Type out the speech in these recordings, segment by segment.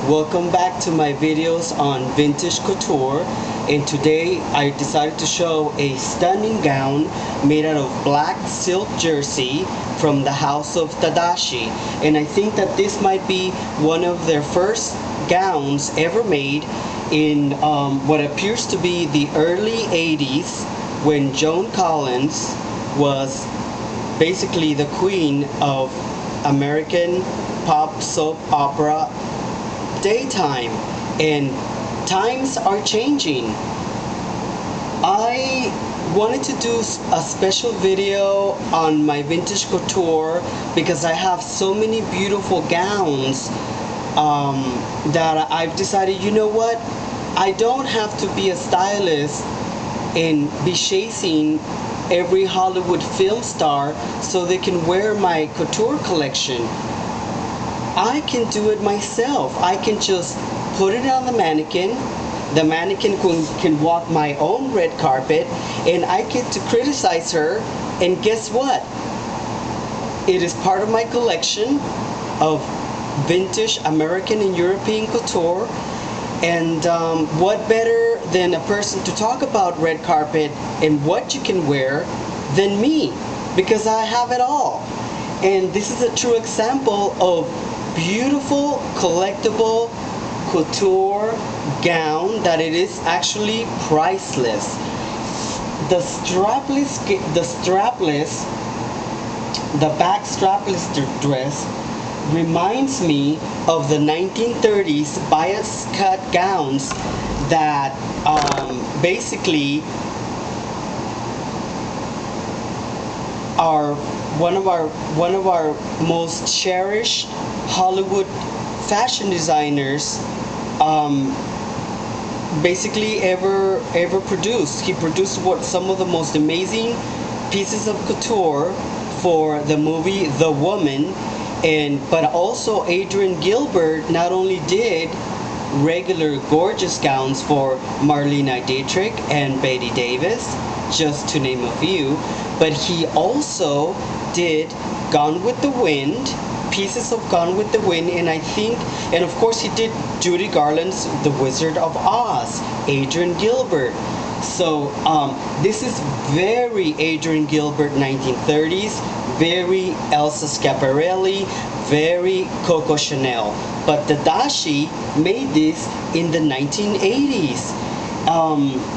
Welcome back to my videos on vintage couture, and today I decided to show a stunning gown made out of black silk jersey from the house of Tadashi. And I think that this might be one of their first gowns ever made in what appears to be the early 80s, when Joan Collins was basically the queen of American pop soap opera daytime, and times are changing. I wanted to do a special video on my vintage couture because I have so many beautiful gowns that I've decided, you know what, I don't have to be a stylist and be chasing every Hollywood film star so they can wear my couture collection. I can do it myself. I can just put it on the mannequin. The mannequin can walk my own red carpet, and I get to criticize her. And guess what? It is part of my collection of vintage American and European couture. And what better than a person to talk about red carpet and what you can wear than me? Because I have it all. And this is a true example of beautiful collectible couture gown that it is actually priceless. The back strapless dress reminds me of the 1930s bias cut gowns that basically are one of our most cherished Hollywood fashion designers basically ever produced. He produced some of the most amazing pieces of couture for the movie The Woman, but also Adrian Gilbert not only did regular gorgeous gowns for Marlene Dietrich and Bette Davis, just to name a few, but he also did Gone with the Wind, pieces of Gone with the Wind, and of course he did Judy Garland's The Wizard of Oz, Adrian Gilbert. So this is very Adrian Gilbert 1930s, very Elsa Schiaparelli, very Coco Chanel. But Tadashi made this in the 1980s.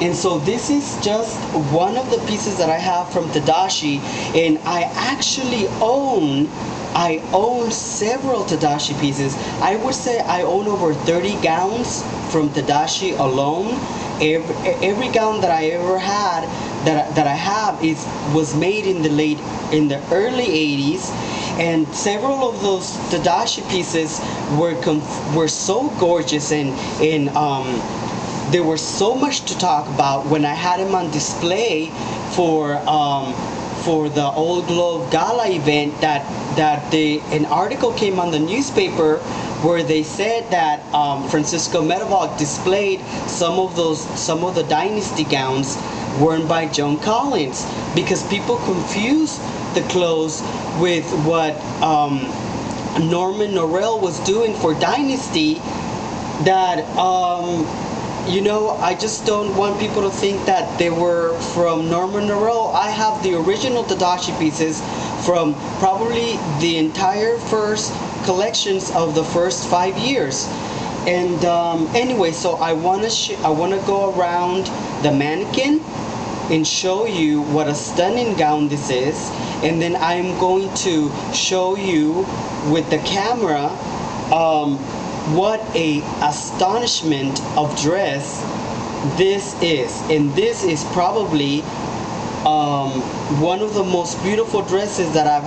And so this is just one of the pieces that I have from Tadashi, and I actually own several Tadashi pieces. I would say I own over 30 gowns from Tadashi alone. Every gown that I ever had that I have was made in the early 80s, and several of those Tadashi pieces were so gorgeous, and there was so much to talk about when I had them on display for the Old Globe Gala event. An article came on the newspaper where they said that Francisco Medavog displayed some of the Dynasty gowns worn by Joan Collins, because people confuse the clothes with what Norman Norell was doing for Dynasty. That I just don't want people to think that they were from Norman Norell. I have the original Tadashi pieces from probably the entire first collections of the first 5 years. And anyway, so I want to go around the mannequin and show you what a stunning gown this is, and then I'm going to show you with the camera what a astonishment of dress this is. And this is probably one of the most beautiful dresses that I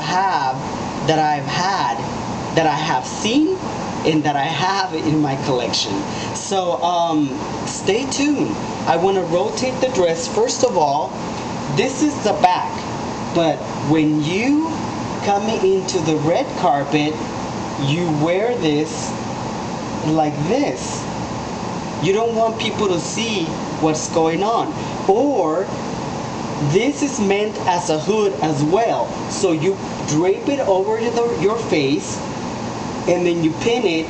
have seen and that I have in my collection. So stay tuned. I want to rotate the dress. First of all, this is the back, but when you come into the red carpet, you wear this like this. You don't want people to see what's going on. Or this is meant as a hood as well. So you drape it over your face, and then you pin it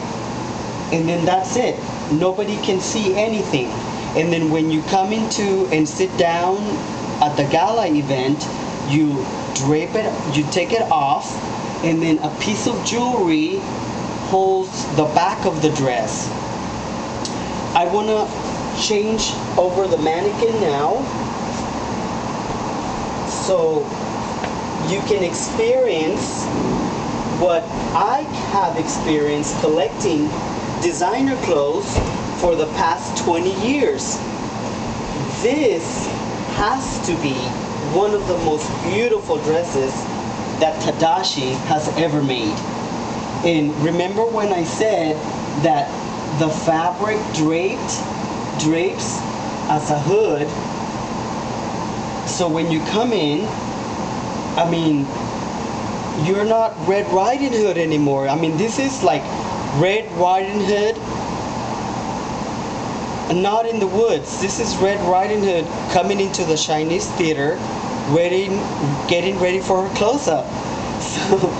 and then that's it. Nobody can see anything. And then when you come into and sit down at the gala event, you drape it, you take it off, and then a piece of jewelry holds the back of the dress. I want to change over the mannequin now so you can experience what I have experienced collecting designer clothes for the past 20 years. This has to be one of the most beautiful dresses that Tadashi has ever made. And remember when I said that the fabric drapes as a hood, so when you come in, I mean, you're not Red Riding Hood anymore. I mean, this is like Red Riding Hood, not in the woods. This is Red Riding Hood coming into the Chinese theater, getting ready for her close-up. So,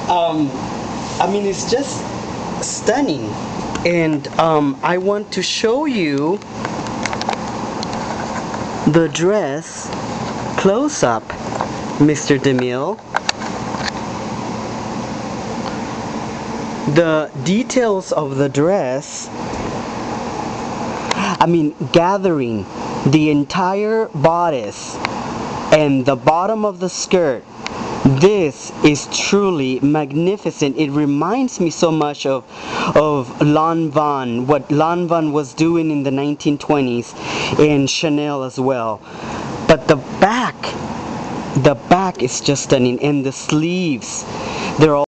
I mean, it's just stunning. And I want to show you the dress close-up, Mr. DeMille. The details of the dress, I mean, gathering the entire bodice and the bottom of the skirt, this is truly magnificent. It reminds me so much of Lanvin, what Lanvin was doing in the 1920s, and Chanel as well. But the back is just stunning, and the sleeves, they're all